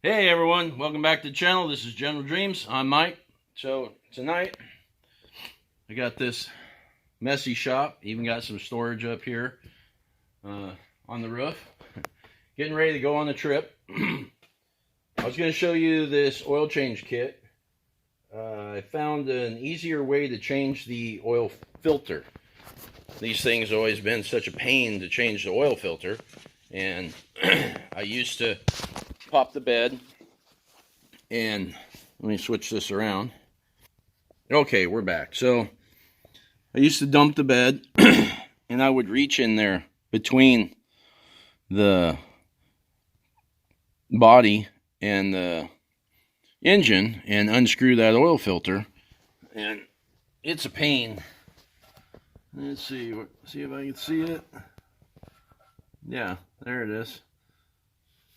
Hey everyone, welcome back to the channel. This is General Dreams. I'm Mike. So tonight I got this messy shop. Even got some storage up here on the roof. Getting ready to go on the trip. I was going to show you this oil change kit. I found an easier way to change the oil filter. These things have always been such a pain to change the oil filter, and I used to pop the bed, and let me switch this around. Okay, we're back. So I used to dump the bed and I would reach in there between the body and the engine and unscrew that oil filter, and it's a pain. Let's see if I can see it. Yeah, there it is.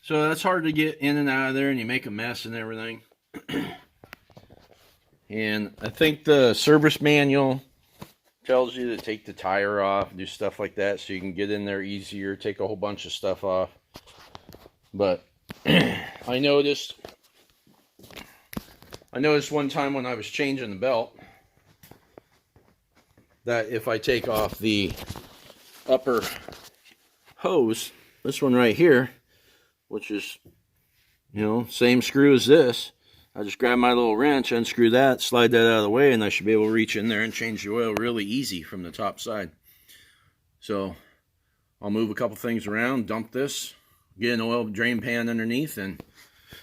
So that's hard to get in and out of there, and you make a mess and everything. And I think the service manual tells you to take the tire off, do stuff like that, so you can get in there easier, take a whole bunch of stuff off. But I noticed one time when I was changing the belt that if I take off the upper hose, this one right here, which is, same screw as this, I just grab my little wrench, unscrew that, slide that out of the way, and I should be able to reach in there and change the oil really easy from the top side. So I'll move a couple things around, dump this, get an oil drain pan underneath, and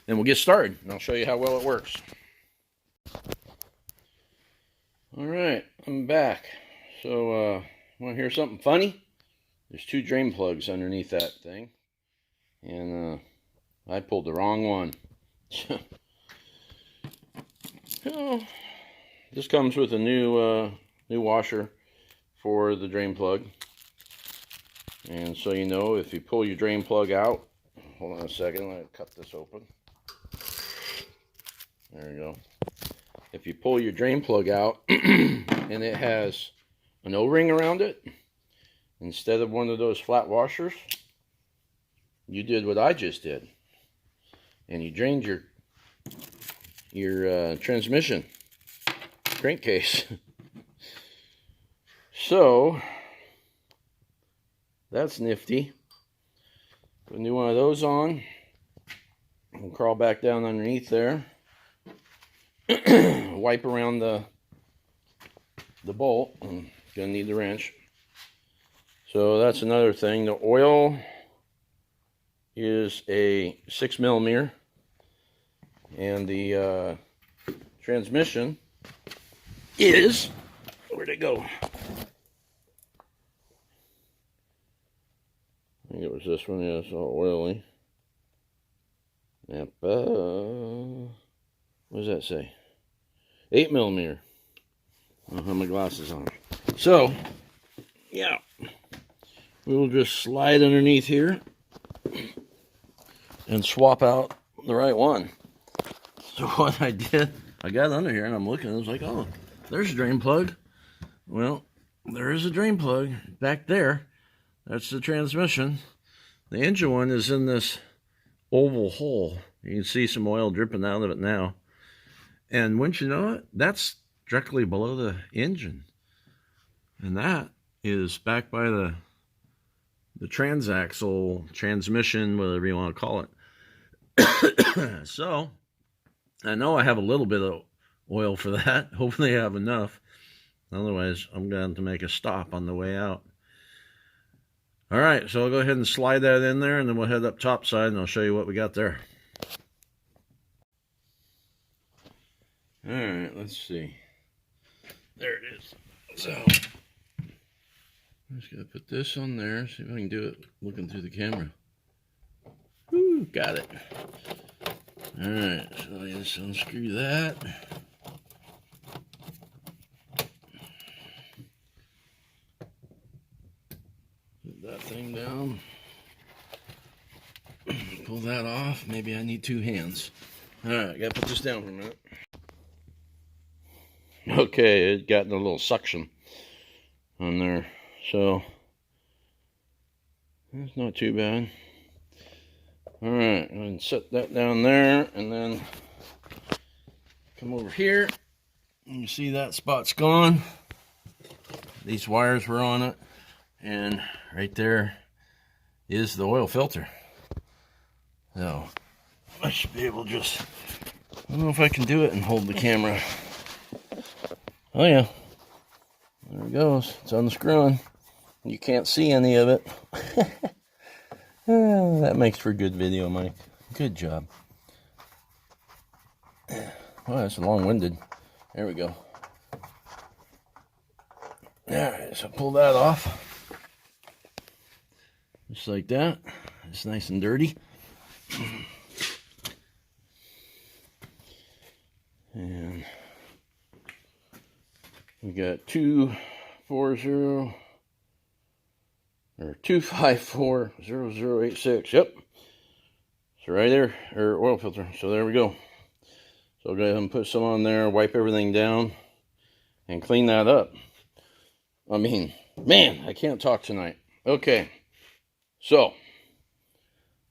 then we'll get started, and I'll show you how well it works. Alright, I'm back. So, want to hear something funny? There's two drain plugs underneath that thing, and I pulled the wrong one. This comes with a new washer for the drain plug, and so if you pull your drain plug out, hold on a second, let me cut this open. There you go. If you pull your drain plug out and it has an O-ring around it instead of one of those flat washers, you did what I just did, and you drained your transmission crankcase. So that's nifty. Put a new one of those on and crawl back down underneath there. Wipe around the bolt. I'm gonna need the wrench. So that's another thing. The oil is a 6mm, and the transmission is, where'd it go? I think it was this one. Yeah, it's all oily. Yep. What does that say? 8mm. I don't have my glasses on. So, yeah, we will just slide underneath here and swap out the right one. So what I did, I got under here and I'm looking, I was like, oh, there's a drain plug. Well, there is a drain plug back there. That's the transmission. The engine one is in this oval hole. You can see some oil dripping out of it now. And wouldn't you know it, that's directly below the engine. And that is back by the transaxle, transmission, whatever you want to call it. So I know I have a little bit of oil for that. Hopefully I have enough. Otherwise, I'm going to make a stop on the way out. All right, so I'll go ahead and slide that in there, and then we'll head up top side, and I'll show you what we got there. All right, let's see. There it is. So I'm just going to put this on there, see if I can do it looking through the camera. Woo, got it. All right, so I just unscrew that. Put that thing down. Pull that off. Maybe I need two hands. All right, I got to put this down for a minute. Okay, it got a little suction on there, so that's not too bad. All right, and set that down there, and then come over here. And you see that spot's gone. These wires were on it, and right there is the oil filter. So I should be able to just, I don't know if I can do it and hold the camera. Oh yeah, there it goes. It's unscrewing. You can't see any of it. That makes for good video, Mike. Good job. Well, that's long-winded. There we go. Alright, so pull that off. Just like that. It's nice and dirty. And we got 2540086. Yep. So right there, or oil filter. So there we go. So I'll go ahead and put some on there, wipe everything down, and clean that up. I mean, man, I can't talk tonight. Okay. So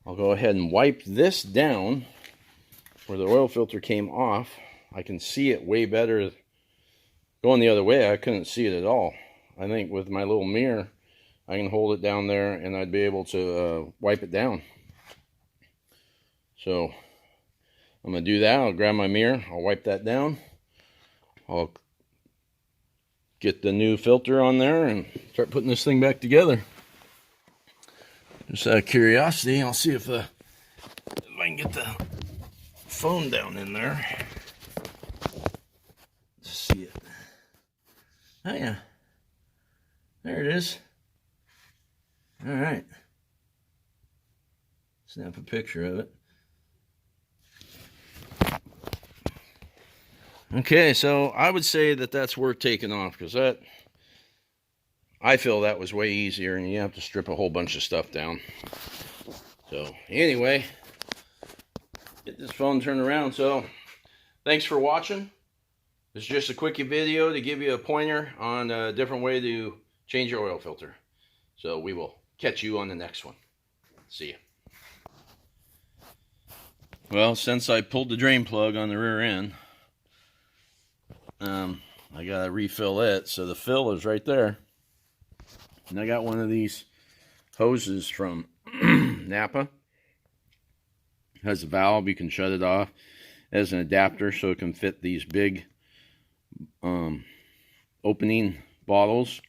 I'll go ahead and wipe this down where the oil filter came off. I can see it way better. Going the other way, I couldn't see it at all. I think with my little mirror, I can hold it down there and I'd be able to wipe it down. So I'm going to do that. I'll grab my mirror. I'll wipe that down. I'll get the new filter on there and start putting this thing back together. Just out of curiosity, I'll see if I can get the phone down in there. Let's see it. Oh yeah. There it is. All right. Snap a picture of it. Okay, so I would say that that's worth taking off, because I feel that was way easier, and you have to strip a whole bunch of stuff down. So anyway, get this phone turned around. So thanks for watching. It's just a quickie video to give you a pointer on a different way to change your oil filter. So we will catch you on the next one. See ya. Well, since I pulled the drain plug on the rear end, I gotta refill it. So the fill is right there. And I got one of these hoses from Napa. It has a valve, you can shut it off. It has an adapter so it can fit these big opening bottles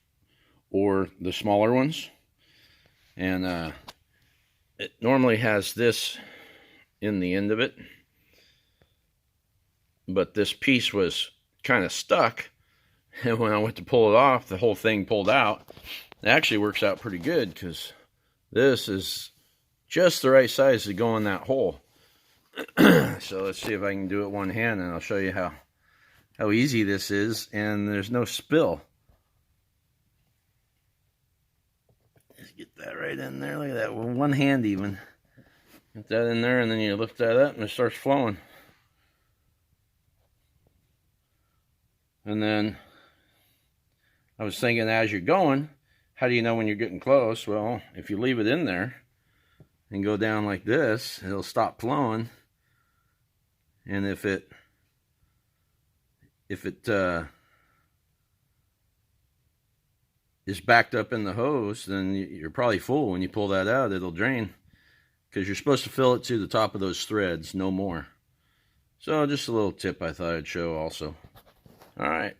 or the smaller ones. And it normally has this in the end of it, but this piece was kind of stuck, and when I went to pull it off, the whole thing pulled out. It actually works out pretty good, because this is just the right size to go in that hole. So let's see if I can do it one hand, and I'll show you how easy this is, and there's no spill. Just get that right in there. Look at that, with one hand even. Get that in there, and then you lift that up and it starts flowing. And then I was thinking, as you're going, how do you know when you're getting close? Well, if you leave it in there and go down like this, it'll stop flowing. And if it is backed up in the hose, then you're probably full. When you pull that out, it'll drain, because you're supposed to fill it to the top of those threads, no more. So just a little tip I thought I'd show also. All right.